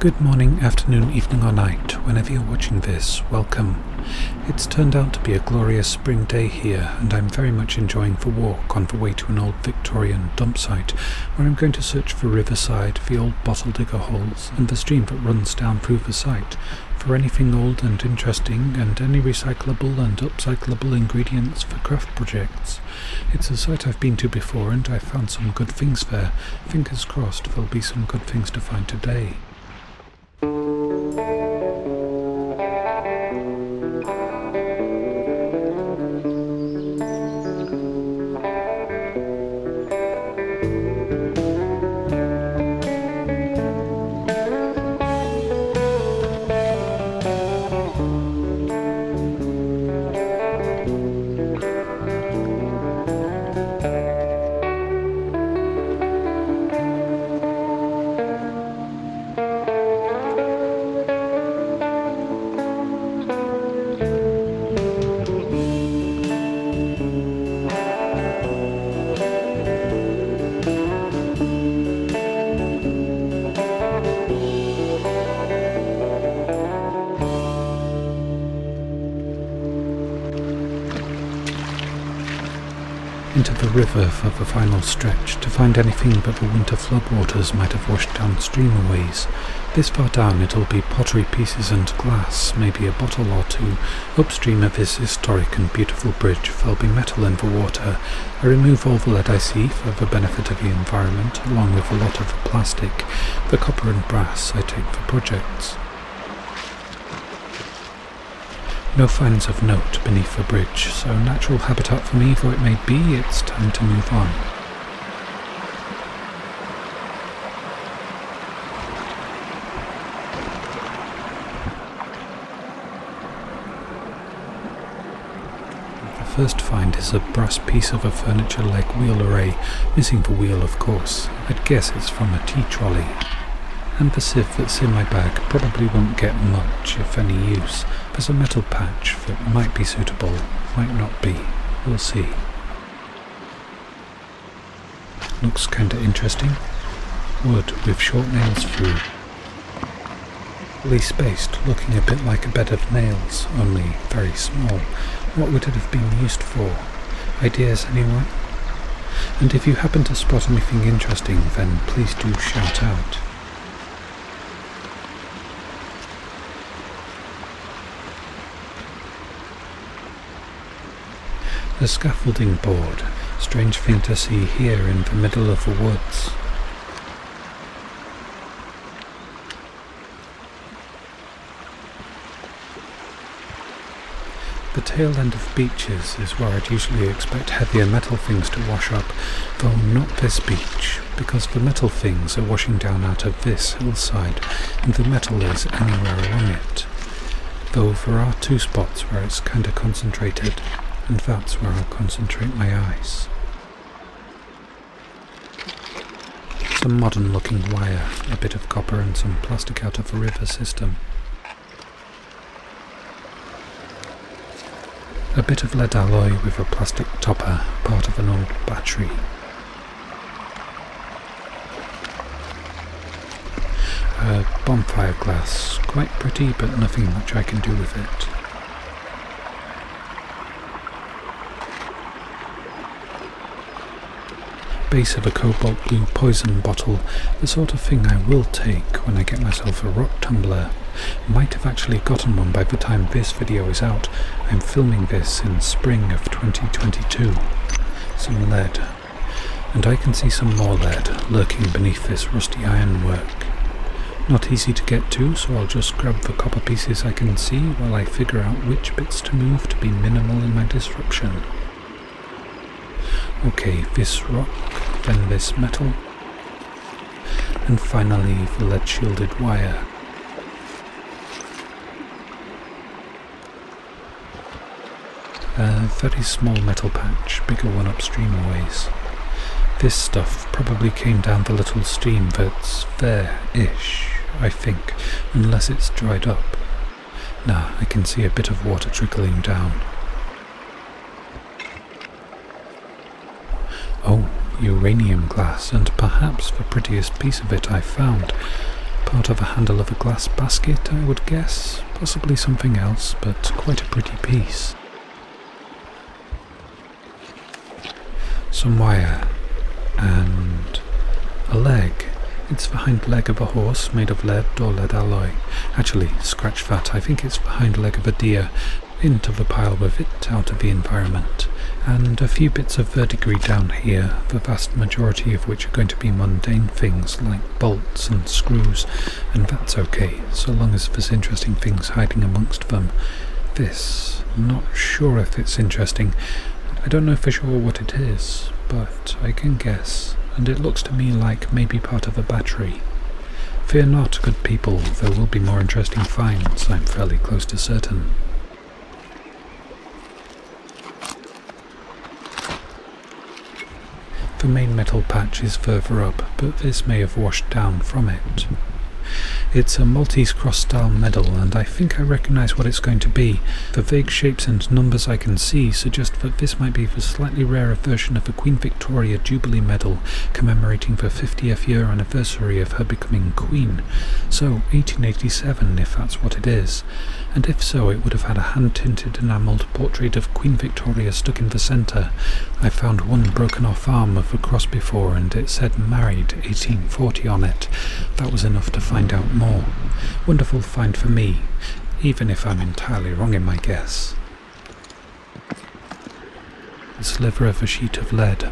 Good morning, afternoon, evening or night, whenever you're watching this, welcome. It's turned out to be a glorious spring day here, and I'm very much enjoying the walk on the way to an old Victorian dump site, where I'm going to search for riverside, the old bottle digger holes, and the stream that runs down through the site, for anything old and interesting, and any recyclable and upcyclable ingredients for craft projects. It's a site I've been to before, and I've found some good things there. Fingers crossed there'll be some good things to find today. Into the river for the final stretch to find anything but the winter floodwaters might have washed downstream a ways. This far down it'll be pottery pieces and glass, maybe a bottle or two. Upstream of this historic and beautiful bridge there'll be metal in the water. I remove all the lead I see for the benefit of the environment, along with a lot of the plastic. The copper and brass I take for projects. No finds of note beneath the bridge, so natural habitat for me though it may be, it's time to move on. The first find is a brass piece of a furniture leg wheel array, missing the wheel of course. I'd guess it's from a tea trolley. And the sieve that's in my bag probably won't get much, if any use. There's a metal patch that might be suitable, might not be. We'll see. Looks kinda interesting. Wood with short nails through. Really spaced, looking a bit like a bed of nails, only very small. What would it have been used for? Ideas, anyone? And if you happen to spot anything interesting, then please do shout out. A scaffolding board, strange thing to see here in the middle of the woods. The tail end of beaches is where I'd usually expect heavier metal things to wash up, though not this beach, because the metal things are washing down out of this hillside, and the metal is anywhere along it. Though there are two spots where it's kinda concentrated, and that's where I'll concentrate my eyes. Some modern looking wire, a bit of copper and some plastic out of the river system. A bit of lead alloy with a plastic topper, part of an old battery. Bonfire glass, quite pretty but nothing much I can do with it. Base of a cobalt blue poison bottle, the sort of thing I will take when I get myself a rock tumbler. Might have actually gotten one by the time this video is out. I'm filming this in spring of 2022. Some lead. And I can see some more lead lurking beneath this rusty ironwork. Not easy to get to, so I'll just grab the copper pieces I can see while I figure out which bits to move to be minimal in my disruption. Okay, this rock, then this metal, and finally the lead-shielded wire. A very small metal patch, bigger one upstream a ways. This stuff probably came down the little stream that's there-ish, I think, unless it's dried up. Nah, I can see a bit of water trickling down. Oh, uranium glass, and perhaps the prettiest piece of it I've found. Part of a handle of a glass basket, I would guess. Possibly something else, but quite a pretty piece. Some wire. And a leg. It's the hind leg of a horse made of lead or lead alloy. Actually, scratch that, I think it's the hind leg of a deer. Into the pile with it, out of the environment. And a few bits of verdigris down here, the vast majority of which are going to be mundane things like bolts and screws, and that's okay, so long as there's interesting things hiding amongst them. This, not sure if it's interesting. I don't know for sure what it is, but I can guess, and it looks to me like maybe part of a battery. Fear not, good people, there will be more interesting finds, I'm fairly close to certain. The main metal patch is further up, but this may have washed down from it. It's a Maltese cross-style medal, and I think I recognise what it's going to be. The vague shapes and numbers I can see suggest that this might be the slightly rarer version of the Queen Victoria Jubilee Medal, commemorating the 50th year anniversary of her becoming Queen. So, 1887, if that's what it is. And if so, it would have had a hand-tinted enamelled portrait of Queen Victoria stuck in the centre. I found one broken off arm of the cross before, and it said married 1840 on it. That was enough to find out more. Wonderful find for me, even if I'm entirely wrong in my guess. A sliver of a sheet of lead,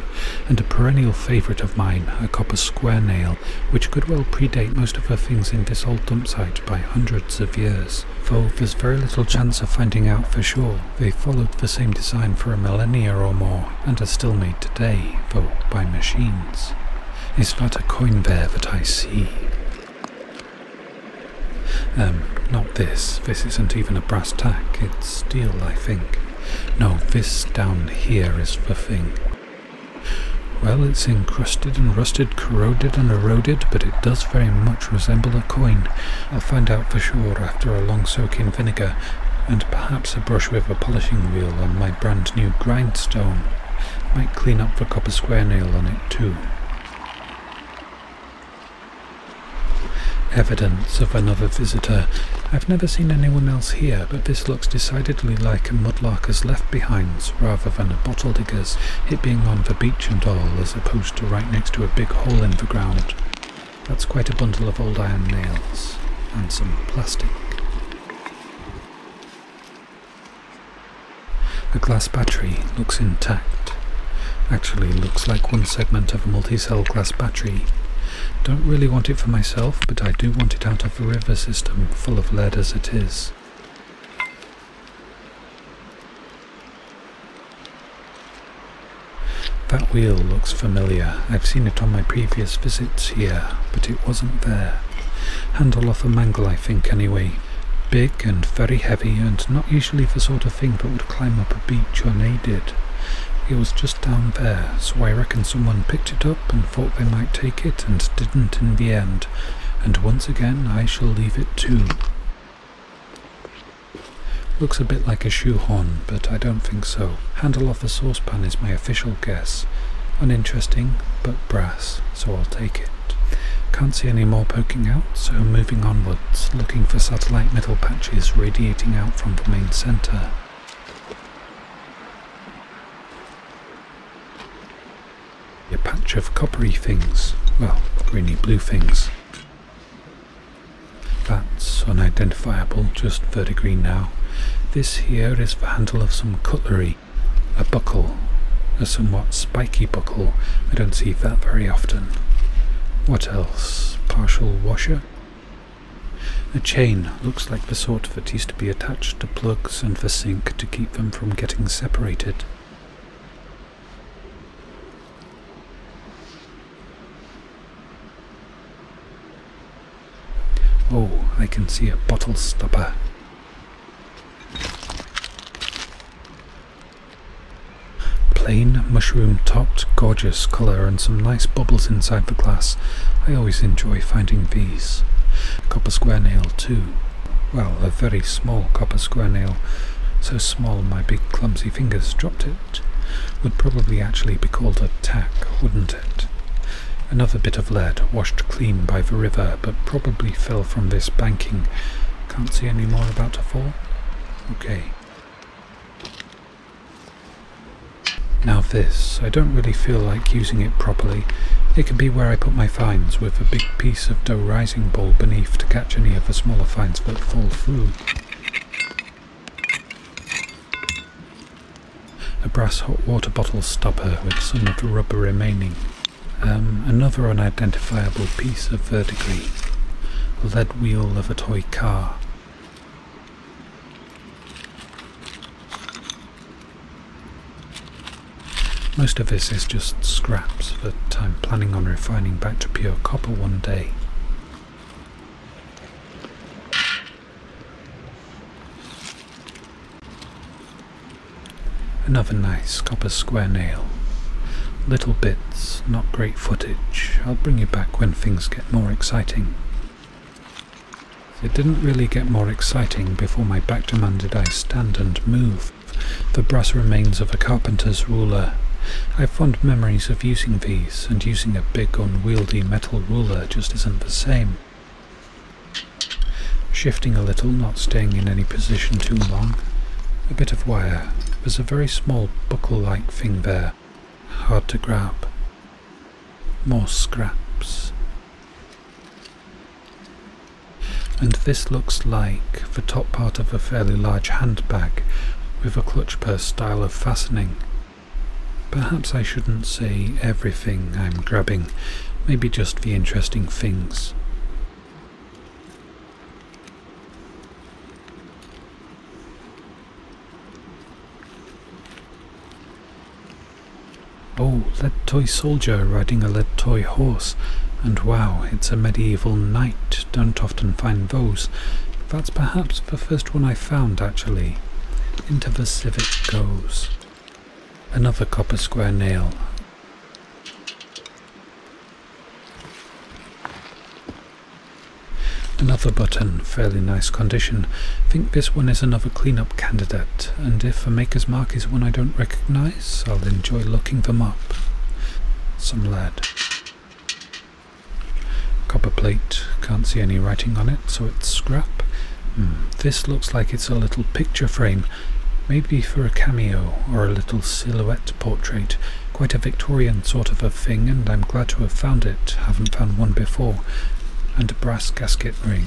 and a perennial favourite of mine, a copper square nail, which could well predate most of the things in this old dump site by hundreds of years, though there's very little chance of finding out for sure. They followed the same design for a millennia or more, and are still made today, though by machines. Is that a coin there that I see? Not this. This isn't even a brass tack, it's steel, I think. No, this down here is the thing. Well, it's encrusted and rusted, corroded and eroded, but it does very much resemble a coin. I'll find out for sure after a long soak in vinegar, and perhaps a brush with a polishing wheel on my brand new grindstone. Might clean up the copper square nail on it too. Evidence of another visitor. I've never seen anyone else here, but this looks decidedly like a mudlarker's left behinds rather than a bottle digger's, it being on the beach and all, as opposed to right next to a big hole in the ground. That's quite a bundle of old iron nails, and some plastic. The glass battery looks intact. Actually looks like one segment of a multi-cell glass battery. Don't really want it for myself, but I do want it out of the river system, full of lead as it is. That wheel looks familiar. I've seen it on my previous visits here, but it wasn't there. Handle off a mangle, I think, anyway. Big and very heavy, and not usually the sort of thing that would climb up a beach unaided. It was just down there, so I reckon someone picked it up and thought they might take it and didn't in the end, and once again I shall leave it too. Looks a bit like a shoehorn, but I don't think so. Handle off a saucepan is my official guess. Uninteresting, but brass, so I'll take it. Can't see any more poking out, so moving onwards, looking for satellite metal patches radiating out from the main centre. A patch of coppery things, well, greeny blue things. That's unidentifiable, just verdigris now. This here is the handle of some cutlery, a buckle, a somewhat spiky buckle. I don't see that very often. What else? Partial washer? A chain, looks like the sort that used to be attached to plugs and the sink to keep them from getting separated. Oh, I can see a bottle stopper. Plain, mushroom-topped, gorgeous colour and some nice bubbles inside the glass. I always enjoy finding these. Copper square nail too. Well, a very small copper square nail. So small my big clumsy fingers dropped it. Would probably actually be called a tack, wouldn't it? Another bit of lead, washed clean by the river, but probably fell from this banking. Can't see any more about to fall? Okay. Now this, I don't really feel like using it properly. It can be where I put my finds, with a big piece of dough rising bowl beneath to catch any of the smaller finds that fall through. A brass hot water bottle stopper with some of the rubber remaining. Another unidentifiable piece of verdigris. A lead wheel of a toy car. Most of this is just scraps that I'm planning on refining back to pure copper one day. Another nice copper square nail. Little bits, not great footage. I'll bring you back when things get more exciting. It didn't really get more exciting before my back demanded I stand and move. The brass remains of a carpenter's ruler. I have fond memories of using these, and using a big unwieldy metal ruler just isn't the same. Shifting a little, not staying in any position too long. A bit of wire. There's a very small buckle-like thing there. Hard to grab. More scraps. And this looks like the top part of a fairly large handbag with a clutch purse style of fastening. Perhaps I shouldn't say everything I'm grabbing, maybe just the interesting things. Oh, lead toy soldier riding a lead toy horse. And wow, it's a medieval knight. Don't often find those. That's perhaps the first one I found, actually. Into the civic goes. Another copper square nail. Another button, fairly nice condition. Think this one is another cleanup candidate, and if a maker's mark is one I don't recognise, I'll enjoy looking them up. Some lead. Copper plate, can't see any writing on it, so it's scrap. This looks like it's a little picture frame, maybe for a cameo or a little silhouette portrait. Quite a Victorian sort of a thing, and I'm glad to have found it, haven't found one before. And a brass gasket ring.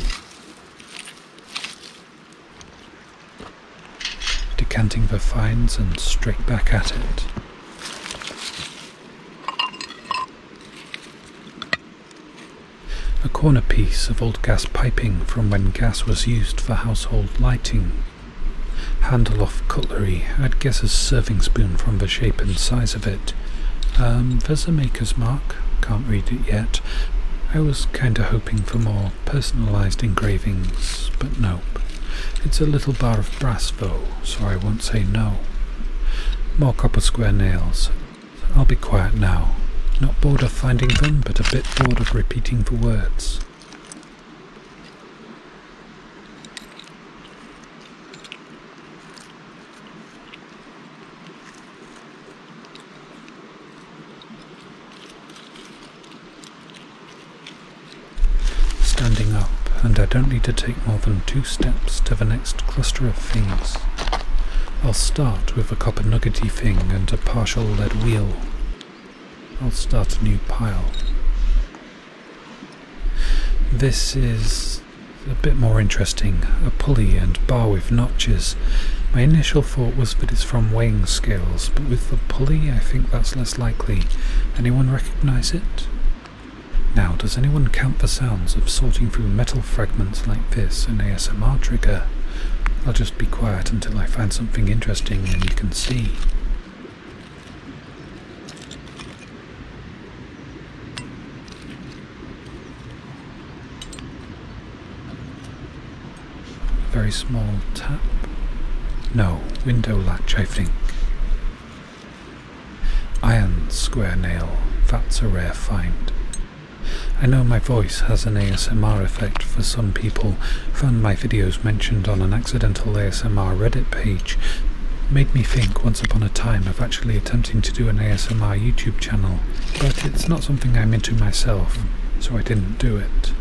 Decanting the finds and straight back at it. A corner piece of old gas piping from when gas was used for household lighting. Handle off cutlery, I'd guess a serving spoon from the shape and size of it. There's a maker's mark, can't read it yet. I was kinda hoping for more personalised engravings, but nope. It's a little bar of brass though, so I won't say no. More copper square nails. I'll be quiet now. Not bored of finding them, but a bit bored of repeating the words. Standing up, and I don't need to take more than 2 steps to the next cluster of things. I'll start with a copper nuggety thing and a partial lead wheel. I'll start a new pile. This is a bit more interesting, a pulley and bar with notches. My initial thought was that it's from weighing scales, but with the pulley I think that's less likely. Anyone recognise it? Now, does anyone count the sounds of sorting through metal fragments like this an A.S.M.R trigger? I'll just be quiet until I find something interesting and you can see. Very small tap. No, window latch, I think. Iron square nail. That's a rare find. I know my voice has an A.S.M.R effect for some people. Found my videos mentioned on an accidental A.S.M.R Reddit page. Made me think once upon a time of actually attempting to do an A.S.M.R YouTube channel, but it's not something I'm into myself, so I didn't do it.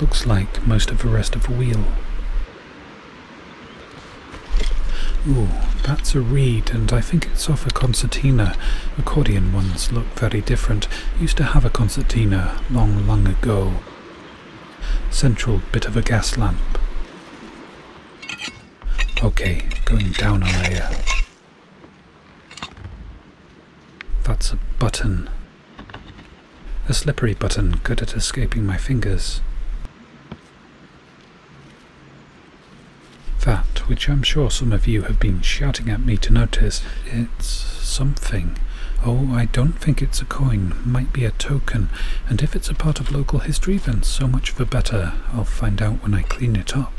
Looks like most of the rest of the wheel. Ooh, that's a reed, and I think it's off a concertina. Accordion ones look very different. Used to have a concertina long ago. Central bit of a gas lamp. Okay, going down a layer. That's a button. A slippery button, good at escaping my fingers. That, which I'm sure some of you have been shouting at me to notice, it's something. Oh, I don't think it's a coin, might be a token, and if it's a part of local history, then so much the better. I'll find out when I clean it up.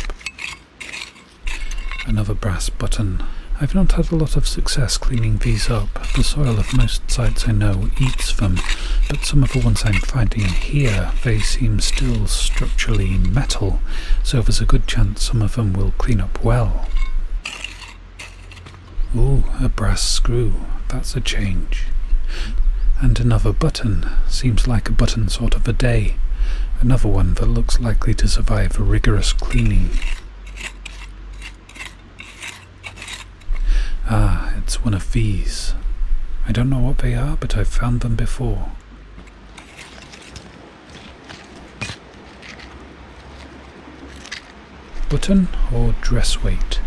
Another brass button. I've not had a lot of success cleaning these up. The soil of most sites I know eats them, but some of the ones I'm finding here, they seem still structurally metal, so there's a good chance some of them will clean up well. Ooh, a brass screw. That's a change. And another button. Seems like a button sort of a day. Another one that looks likely to survive a rigorous cleaning. Ah, it's one of these. I don't know what they are, but I've found them before. Button or dress weight?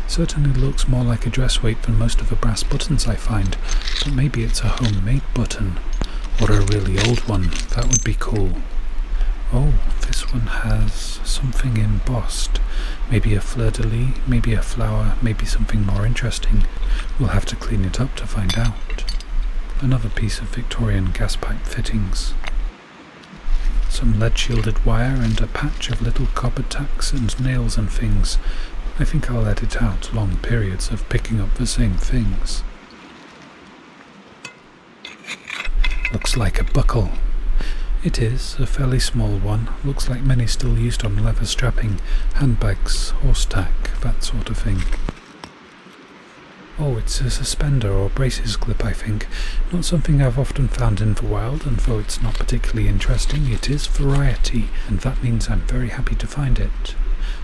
Certainly looks more like a dress weight than most of the brass buttons I find, but maybe it's a homemade button, or a really old one. That would be cool. Oh, this one has something embossed. Maybe a fleur-de-lis, maybe a flower, maybe something more interesting. We'll have to clean it up to find out. Another piece of Victorian gas pipe fittings. Some lead-shielded wire and a patch of little copper tacks and nails and things. I think I'll edit out long periods of picking up the same things. Looks like a buckle. It is, a fairly small one. Looks like many still used on leather strapping, handbags, horse tack, that sort of thing. Oh, it's a suspender or braces clip, I think. Not something I've often found in the wild, and though it's not particularly interesting, it is variety, and that means I'm very happy to find it.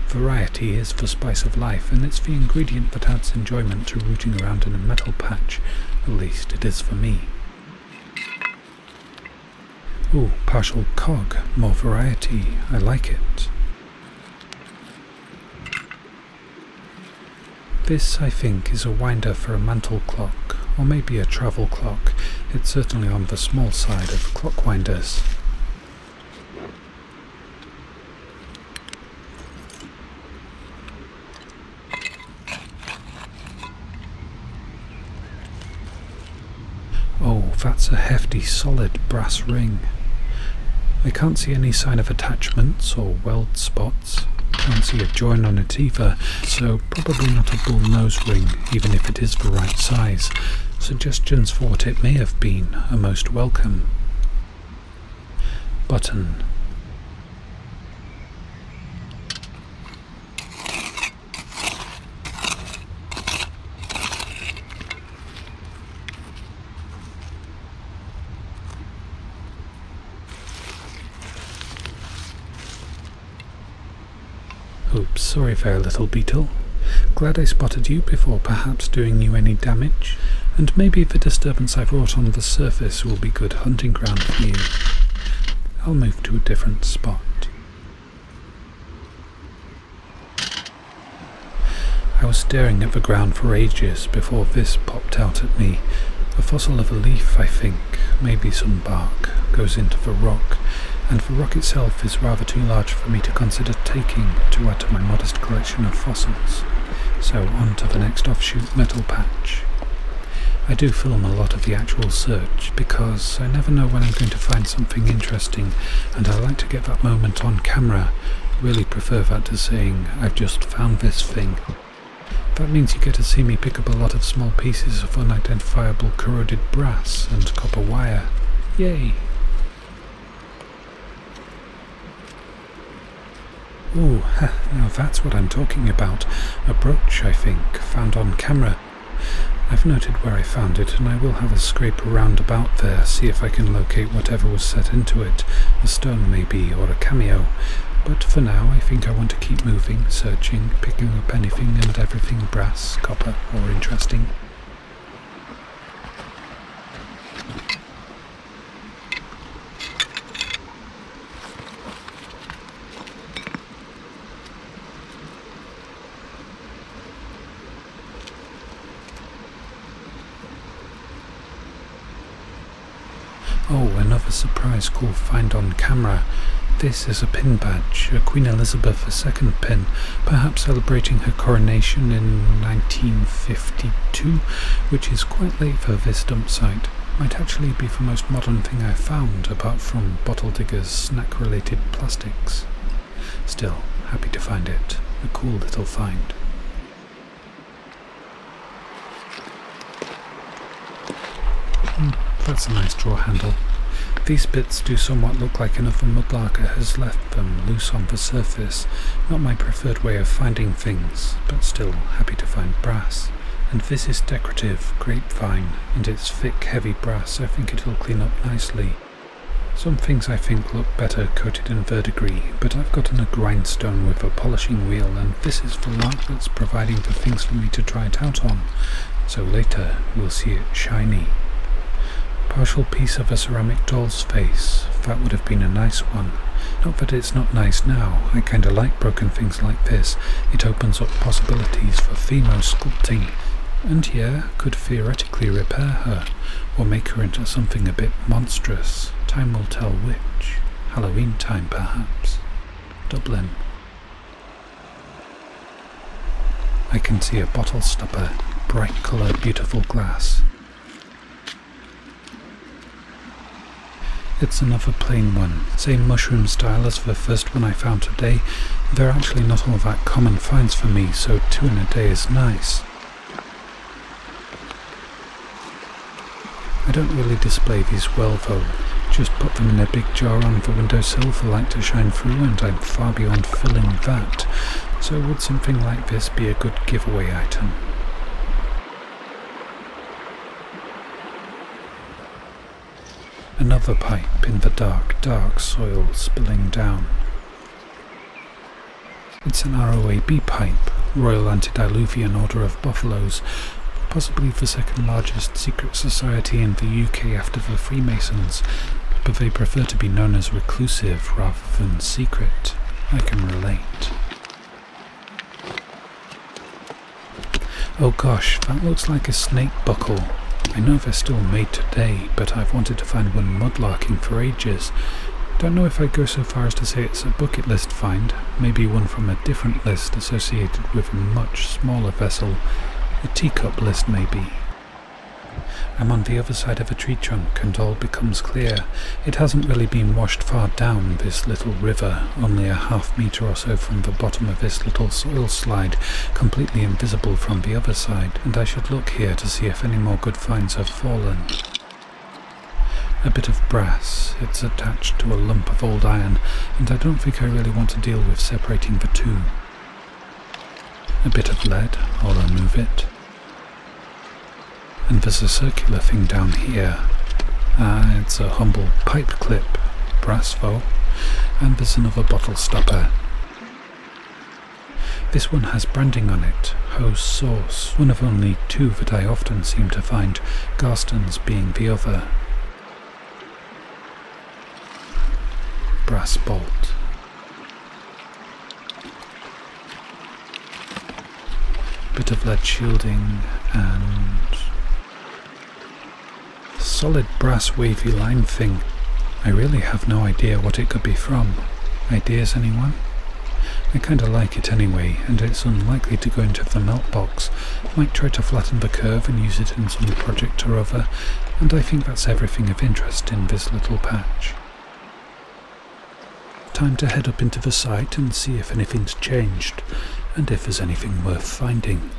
Variety is the spice of life, and it's the ingredient that adds enjoyment to rooting around in a metal patch. At least it is for me. Ooh, partial cog, more variety. I like it. This, I think, is a winder for a mantle clock, or maybe a travel clock. It's certainly on the small side of clock winders. Oh, that's a hefty, solid brass ring. I can't see any sign of attachments or weld spots. Can't see a join on it either, so probably not a bull nose ring, even if it is the right size. Suggestions for what it may have been are most welcome. Button. Oops, sorry there, little beetle. Glad I spotted you before perhaps doing you any damage, and maybe the disturbance I've wrought on the surface will be good hunting ground for you. I'll move to a different spot. I was staring at the ground for ages before this popped out at me. A fossil of a leaf, I think, maybe some bark, goes into the rock, and the rock itself is rather too large for me to consider taking to add to my modest collection of fossils. So on to the next offshoot metal patch. I do film a lot of the actual search because I never know when I'm going to find something interesting, and I like to get that moment on camera. Really prefer that to saying, I've just found this thing. That means you get to see me pick up a lot of small pieces of unidentifiable corroded brass and copper wire. Yay! Oh, now that's what I'm talking about. A brooch, I think, found on camera. I've noted where I found it, and I will have a scrape around about there, see if I can locate whatever was set into it. A stone maybe, or a cameo. But for now, I think I want to keep moving, searching, picking up anything and everything brass, copper, or interesting. Oh, another surprise cool find on camera. This is a pin badge, a Queen Elizabeth II pin, perhaps celebrating her coronation in 1952, which is quite late for this dump site. Might actually be the most modern thing I've found, apart from bottle diggers' snack-related plastics. Still, happy to find it. A cool little find. That's a nice drawer handle. These bits do somewhat look like another mudlarker has left them loose on the surface. Not my preferred way of finding things, but still happy to find brass. And this is decorative, grapevine, and it's thick, heavy brass. I think it'll clean up nicely. Some things I think look better coated in verdigris, but I've gotten a grindstone with a polishing wheel, and this is the lark that's providing the things for me to try it out on. So later we'll see it shiny. Partial piece of a ceramic doll's face. That would have been a nice one. Not that it's not nice now. I kinda like broken things like this. It opens up possibilities for female sculpting. And yeah, could theoretically repair her, or make her into something a bit monstrous. Time will tell which. Halloween time, perhaps. Dublin. I can see a bottle stopper. Bright colour, beautiful glass. It's another plain one, same mushroom style as the first one I found today. They're actually not all that common finds for me, so 2 in a day is nice. I don't really display these well though, just put them in a big jar on the windowsill for light to shine through, and I'm far beyond filling that. So would something like this be a good giveaway item? Another pipe in the dark, dark soil spilling down. It's an ROAB pipe, Royal Antediluvian Order of Buffaloes, possibly the second largest secret society in the UK after the Freemasons, but they prefer to be known as reclusive rather than secret. I can relate. Oh gosh, that looks like a snake buckle. I know they're still made today, but I've wanted to find one mudlarking for ages. Don't know if I'd go so far as to say it's a bucket list find, maybe one from a different list associated with a much smaller vessel, a teacup list maybe. I'm on the other side of a tree trunk and all becomes clear. It hasn't really been washed far down, this little river, only a half-metre or so from the bottom of this little soil slide, completely invisible from the other side, and I should look here to see if any more good finds have fallen. A bit of brass. It's attached to a lump of old iron, and I don't think I really want to deal with separating the two. A bit of lead. I'll remove it. And there's a circular thing down here. It's a humble pipe clip, brass though, and there's another bottle stopper. This one has branding on it, hose source, one of only 2 that I often seem to find, Garston's being the other. Brass bolt. Bit of lead shielding and solid brass wavy line thing. I really have no idea what it could be from. Ideas, anyone? I kinda like it anyway, and it's unlikely to go into the melt box. Might try to flatten the curve and use it in some project or other, and I think that's everything of interest in this little patch. Time to head up into the site and see if anything's changed, and if there's anything worth finding.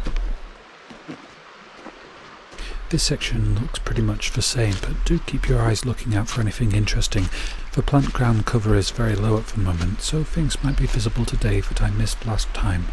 This section looks pretty much the same, but do keep your eyes looking out for anything interesting. The plant ground cover is very low at the moment, so things might be visible today that I missed last time.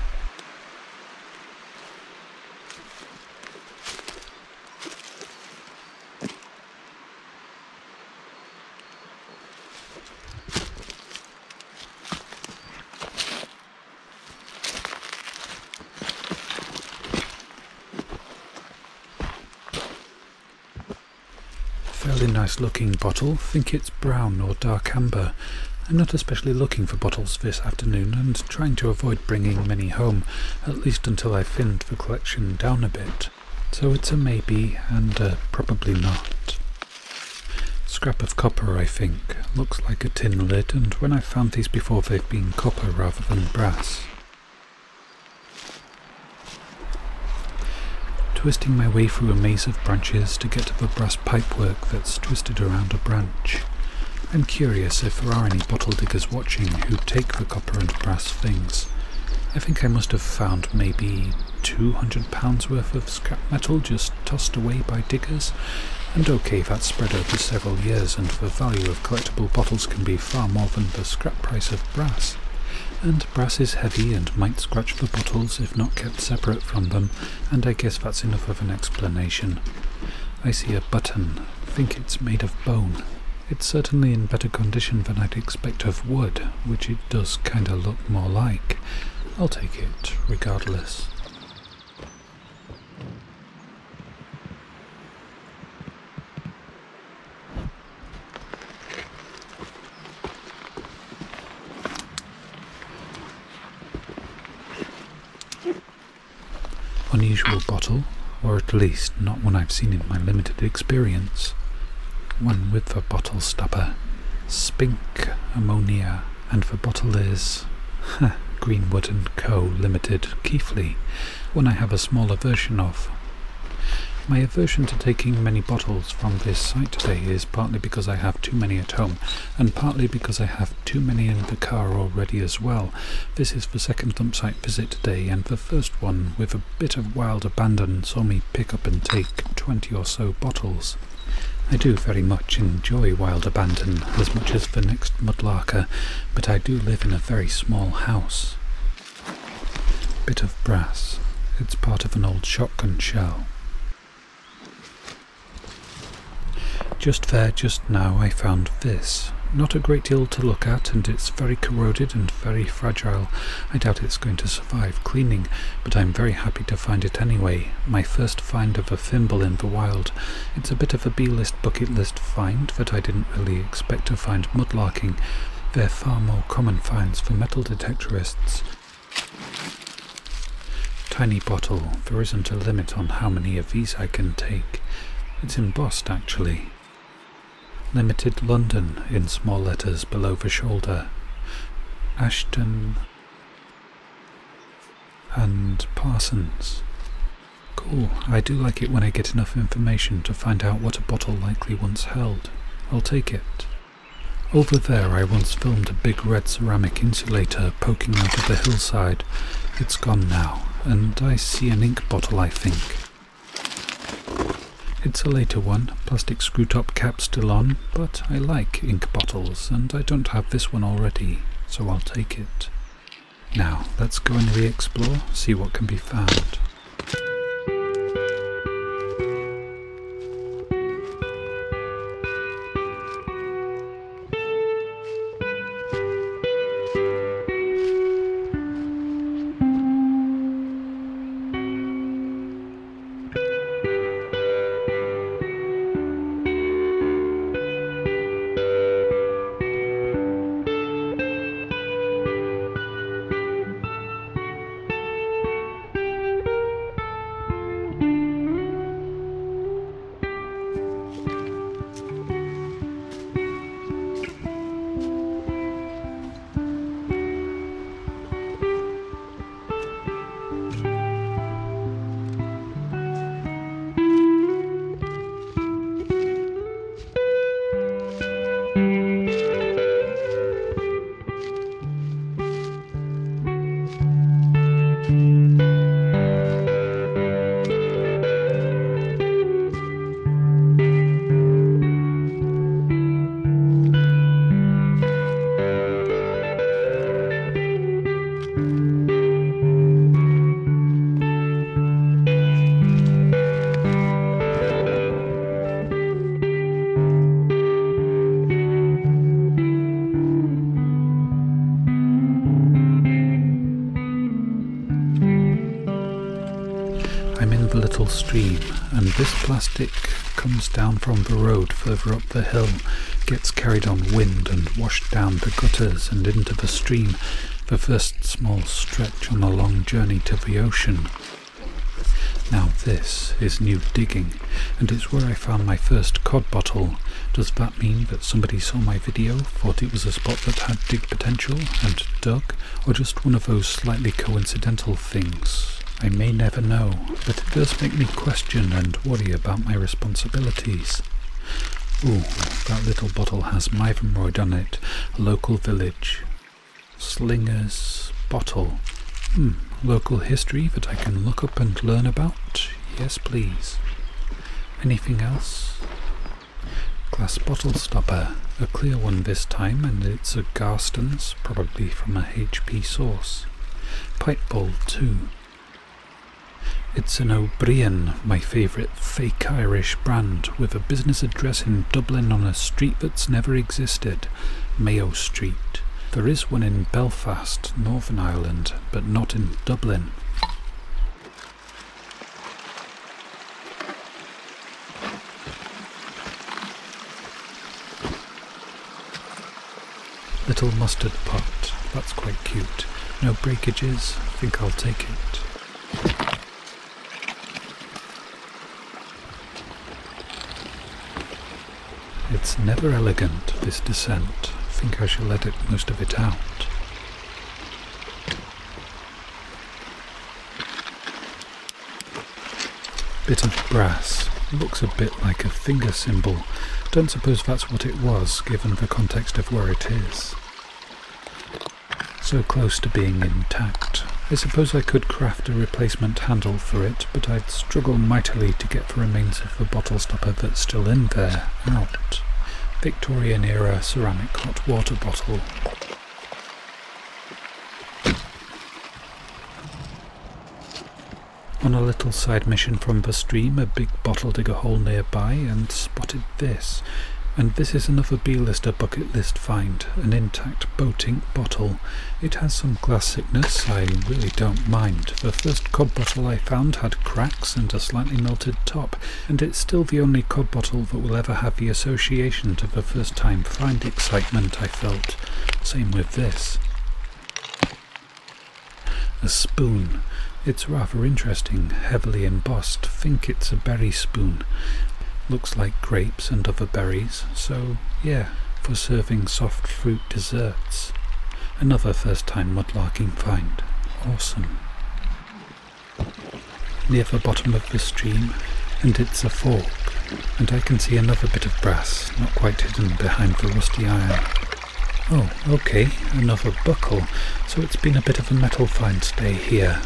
Fairly nice looking bottle. Think it's brown or dark amber. I'm not especially looking for bottles this afternoon and trying to avoid bringing many home, at least until I've thinned the collection down a bit. So it's a maybe and a probably not. Scrap of copper, I think. Looks like a tin lid, and when I've found these before they've been copper rather than brass. Twisting my way through a maze of branches to get to the brass pipework that's twisted around a branch. I'm curious if there are any bottle diggers watching who take the copper and brass things. I think I must have found maybe £200 worth of scrap metal just tossed away by diggers, and okay, that's spread over several years, and the value of collectible bottles can be far more than the scrap price of brass. And brass is heavy and might scratch the bottles if not kept separate from them, and I guess that's enough of an explanation. I see a button. I think it's made of bone. It's certainly in better condition than I'd expect of wood, which it does kinda look more like. I'll take it, regardless. Unusual bottle, or at least not one I've seen in my limited experience. One with a bottle stopper. Spink ammonia, and the bottle is Greenwood & Co. Limited, Keighley, one I have a smaller version of. My aversion to taking many bottles from this site today is partly because I have too many at home, and partly because I have too many in the car already as well. This is the second Dumpsite visit today, and the first one, with a bit of wild abandon, saw me pick up and take 20 or so bottles. I do very much enjoy wild abandon, as much as the next mudlarker, but I do live in a very small house. Bit of brass. It's part of an old shotgun shell. Just there, just now, I found this. Not a great deal to look at, and it's very corroded and very fragile. I doubt it's going to survive cleaning, but I'm very happy to find it anyway. My first find of a thimble in the wild. It's a bit of a B-list bucket list find that I didn't really expect to find mudlarking. They're far more common finds for metal detectorists. Tiny bottle. There isn't a limit on how many of these I can take. It's embossed, actually. Limited London in small letters below the shoulder. Ashton and Parsons. Cool, I do like it when I get enough information to find out what a bottle likely once held. I'll take it. Over there I once filmed a big red ceramic insulator poking out of the hillside. It's gone now, and I see an ink bottle, I think. It's a later one, plastic screw-top cap still on, but I like ink bottles, and I don't have this one already, so I'll take it. Now, let's go and re-explore, see what can be found. stream, and this plastic comes down from the road further up the hill, gets carried on wind and washed down the gutters and into the stream, the first small stretch on a long journey to the ocean. Now this is new digging, and it's where I found my first cod bottle. Does that mean that somebody saw my video, thought it was a spot that had dig potential, and dug, or just one of those slightly coincidental things? I may never know, but it does make me question and worry about my responsibilities. Ooh, that little bottle has my A.S.M.R on it, a local village. Slinger's bottle. Local history that I can look up and learn about? Yes, please. Anything else? Glass bottle stopper. A clear one this time, and it's a Garston's, probably from a HP source. Pipe bowl too. It's an O'Brien, my favourite fake Irish brand, with a business address in Dublin on a street that's never existed, Mayo Street. There is one in Belfast, Northern Ireland, but not in Dublin. Little mustard pot, that's quite cute. No breakages, think I'll take it. It's never elegant, this descent. I think I shall edit most of it out. Bit of brass. Looks a bit like a finger symbol. Don't suppose that's what it was, given the context of where it is. So close to being intact. I suppose I could craft a replacement handle for it, but I'd struggle mightily to get the remains of the bottle stopper that's still in there out. Victorian era ceramic hot water bottle. On a little side mission from the stream, a big bottle dug a hole nearby and spotted this. And this is another B-lister bucket list find, an intact boat ink bottle. It has some glass thickness, I really don't mind. The first cod bottle I found had cracks and a slightly melted top, and it's still the only cod bottle that will ever have the association to the first time find excitement I felt. Same with this. A spoon. It's rather interesting, heavily embossed. Think it's a berry spoon. Looks like grapes and other berries, so yeah, for serving soft fruit desserts. Another first time mudlarking find. Awesome. Near the bottom of the stream, and it's a fork, and I can see another bit of brass, not quite hidden behind the rusty iron. Oh, okay, another buckle, so it's been a bit of a metal find stay here.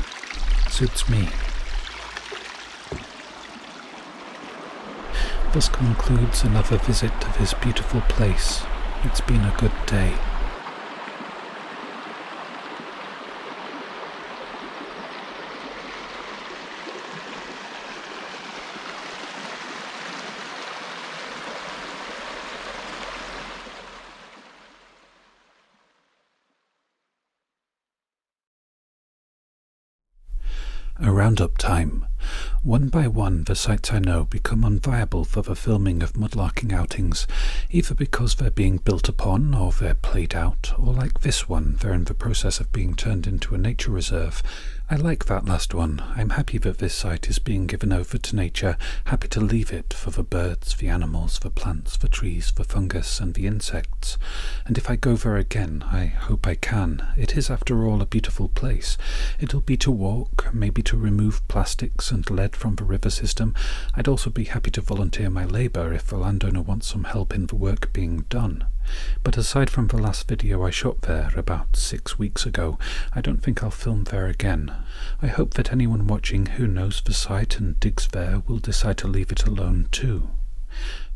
Suits me. This concludes another visit to this beautiful place. It's been a good day. A roundup time. One by one, the sites I know become unviable for the filming of mudlarking outings, either because they're being built upon, or they're played out, or like this one, they're in the process of being turned into a nature reserve. I like that last one. I'm happy that this site is being given over to nature, happy to leave it for the birds, the animals, the plants, the trees, the fungus, and the insects. And if I go there again, I hope I can. It is, after all, a beautiful place. It'll be to walk, maybe to remove plastics and lead from the river system. I'd also be happy to volunteer my labour if the landowner wants some help in the work being done. But aside from the last video I shot there about 6 weeks ago, I don't think I'll film there again. I hope that anyone watching who knows the site and digs there will decide to leave it alone too.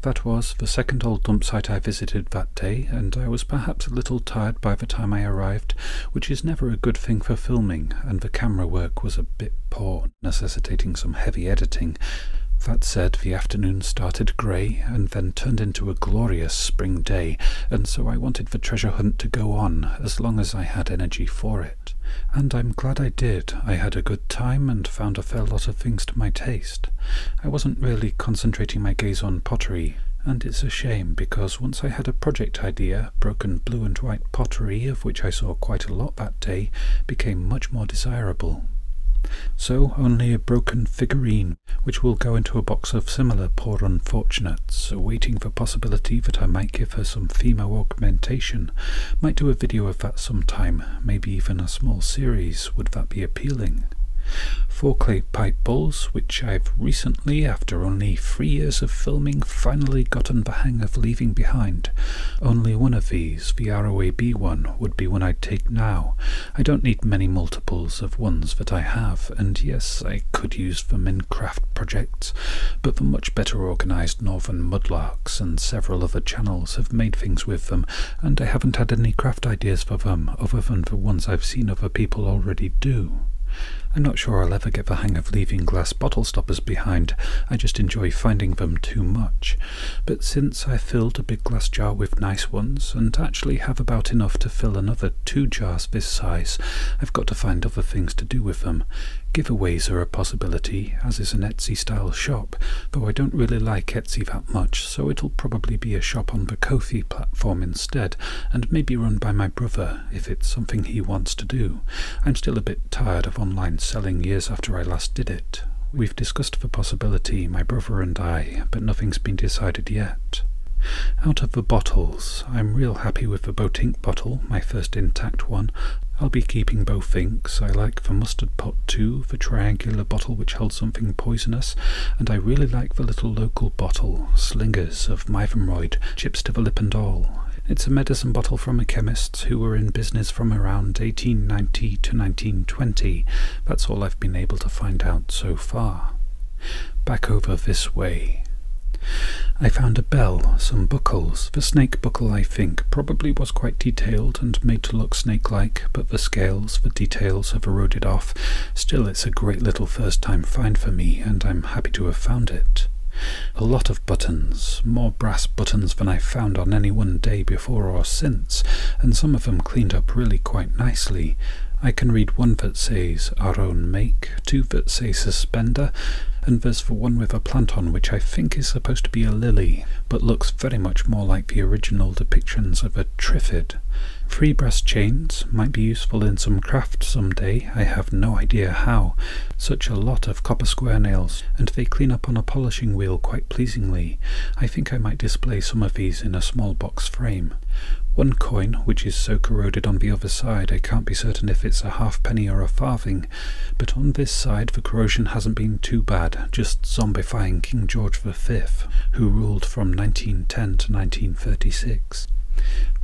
That was the second old dump site I visited that day, and I was perhaps a little tired by the time I arrived, which is never a good thing for filming, and the camera work was a bit poor, necessitating some heavy editing. That said, the afternoon started grey and then turned into a glorious spring day, and so I wanted the treasure hunt to go on as long as I had energy for it. And I'm glad I did. I had a good time and found a fair lot of things to my taste. I wasn't really concentrating my gaze on pottery, and it's a shame because once I had a project idea, broken blue and white pottery, of which I saw quite a lot that day, became much more desirable. So only a broken figurine, which will go into a box of similar poor unfortunates, awaiting the possibility that I might give her some female augmentation. Might do a video of that sometime, maybe even a small series. Would that be appealing? 4 clay pipe bowls, which I've recently, after only 3 years of filming, finally gotten the hang of leaving behind. Only one of these, the ROAB one, would be one I'd take now. I don't need many multiples of ones that I have, and yes, I could use them in craft projects, but the much better organised Northern Mudlarks and several other channels have made things with them, and I haven't had any craft ideas for them other than the ones I've seen other people already do. I'm not sure I'll ever get the hang of leaving glass bottle stoppers behind. I just enjoy finding them too much. But since I filled a big glass jar with nice ones, and actually have about enough to fill another 2 jars this size, I've got to find other things to do with them. Giveaways are a possibility, as is an Etsy-style shop, though I don't really like Etsy that much, so it'll probably be a shop on the Ko-fi platform instead, and maybe run by my brother, if it's something he wants to do. I'm still a bit tired of online selling years after I last did it. We've discussed the possibility, my brother and I, but nothing's been decided yet. Out of the bottles, I'm real happy with the Boat Ink bottle, my first intact one. I'll be keeping both inks. I like the mustard pot too, the triangular bottle which held something poisonous, and I really like the little local bottle, Slingers of A.S.M.R, chips to the lip and all. It's a medicine bottle from a chemist who were in business from around 1890 to 1920. That's all I've been able to find out so far. Back over this way. I found a bell, some buckles. The snake buckle, I think, probably was quite detailed and made to look snake-like, but the scales, the details have eroded off. Still, it's a great little first-time find for me, and I'm happy to have found it. A lot of buttons, more brass buttons than I've found on any one day before or since, and some of them cleaned up really quite nicely. I can read one that says "Our Own Make", 2 that say "Suspender", and there's the one with a plant on which I think is supposed to be a lily, but looks very much more like the original depictions of a triffid. 3 brass chains might be useful in some craft someday, I have no idea how. Such a lot of copper square nails, and they clean up on a polishing wheel quite pleasingly. I think I might display some of these in a small box frame. 1 coin, which is so corroded on the other side I can't be certain if it's a halfpenny or a farthing, but on this side the corrosion hasn't been too bad, just zombifying King George V, who ruled from 1910 to 1936.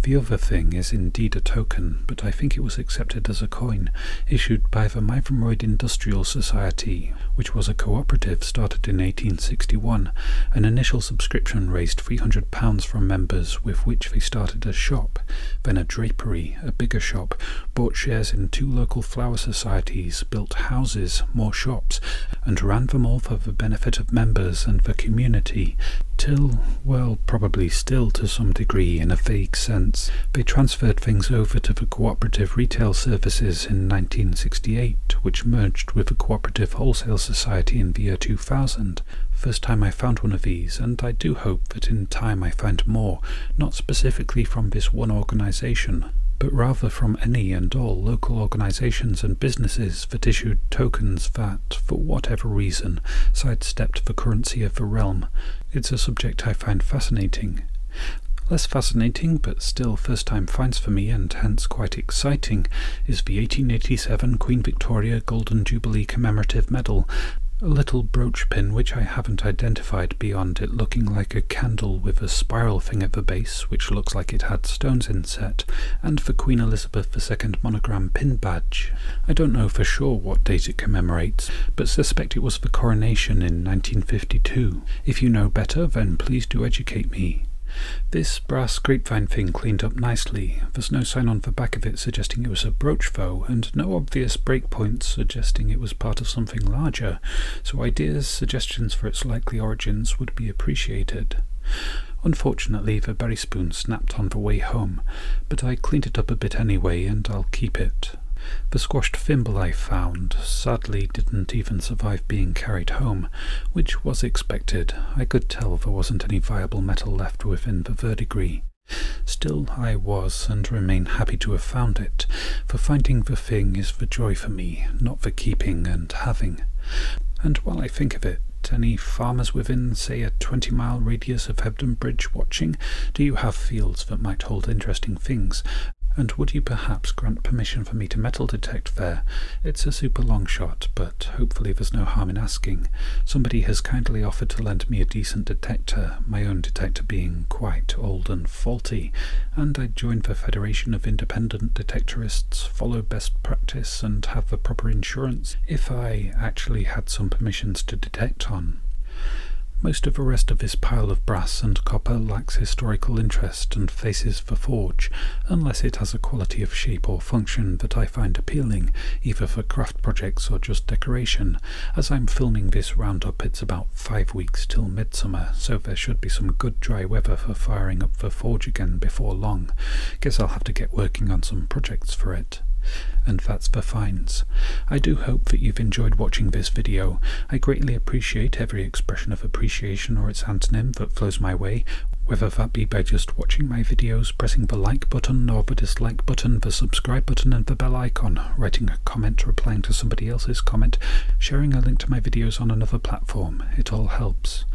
The other thing is indeed a token, but I think it was accepted as a coin, issued by the A.S.M.R Industrial Society, which was a cooperative started in 1861. An initial subscription raised £300 from members, with which they started a shop, then a drapery, a bigger shop, bought shares in 2 local flower societies, built houses, more shops, and ran them all for the benefit of members and the community, till, well, probably still to some degree in a vague sense. They transferred things over to the Cooperative Retail Services in 1968, which merged with the Cooperative Wholesale Society in the year 2000. First time I found one of these, and I do hope that in time I find more, not specifically from this one organisation, but rather from any and all local organisations and businesses that issued tokens that, for whatever reason, sidestepped the currency of the realm. It's a subject I find fascinating. Less fascinating, but still first-time finds for me, and hence quite exciting, is the 1887 Queen Victoria Golden Jubilee Commemorative Medal, a little brooch pin which I haven't identified beyond it looking like a candle with a spiral thing at the base, which looks like it had stones inset, and the Queen Elizabeth II monogram pin badge. I don't know for sure what date it commemorates, but suspect it was the coronation in 1952. If you know better, then please do educate me. This brass grapevine thing cleaned up nicely. There's no sign on the back of it suggesting it was a brooch though, and no obvious breakpoints suggesting it was part of something larger, so ideas, suggestions for its likely origins would be appreciated. Unfortunately, the berry spoon snapped on the way home, but I cleaned it up a bit anyway, and I'll keep it. The squashed thimble I found sadly didn't even survive being carried home, which was expected. I could tell there wasn't any viable metal left within the verdigris. Still, I was and remain happy to have found it, for finding the thing is the joy for me, not the keeping and having. And while I think of it, any farmers within, say, a 20-mile radius of Hebden Bridge watching, do you have fields that might hold interesting things? And would you perhaps grant permission for me to metal detect there? It's a super long shot, but hopefully there's no harm in asking. Somebody has kindly offered to lend me a decent detector, my own detector being quite old and faulty, and I'd join the Federation of Independent Detectorists, follow best practice, and have the proper insurance if I actually had some permissions to detect on. Most of the rest of this pile of brass and copper lacks historical interest and faces the forge, unless it has a quality of shape or function that I find appealing, either for craft projects or just decoration. As I'm filming this roundup, it's about 5 weeks till midsummer, so there should be some good dry weather for firing up the forge again before long. Guess I'll have to get working on some projects for it. And that's the finds. I do hope that you've enjoyed watching this video. I greatly appreciate every expression of appreciation or its antonym that flows my way, whether that be by just watching my videos, pressing the like button or the dislike button, the subscribe button and the bell icon, writing a comment, replying to somebody else's comment, sharing a link to my videos on another platform. It all helps.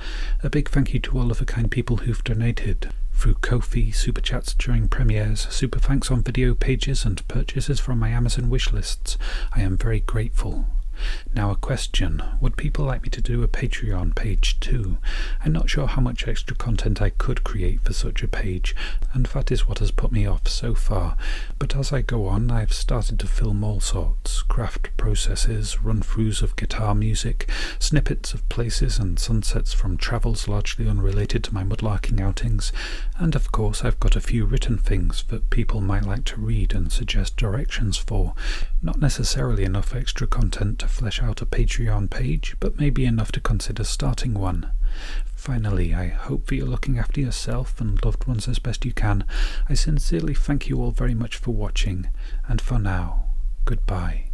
A big thank you to all of the kind people who've donated through Ko-fi, super chats during premieres, super thanks on video pages and purchases from my Amazon wish lists. I am very grateful. Now a question, would people like me to do a Patreon page too? I'm not sure how much extra content I could create for such a page, and that is what has put me off so far, but as I go on I've started to film all sorts, craft processes, run-throughs of guitar music, snippets of places and sunsets from travels largely unrelated to my mudlarking outings, and of course I've got a few written things that people might like to read and suggest directions for. Not necessarily enough extra content to flesh out a Patreon page, but maybe enough to consider starting one. Finally, I hope that you're looking after yourself and loved ones as best you can. I sincerely thank you all very much for watching, and for now, goodbye.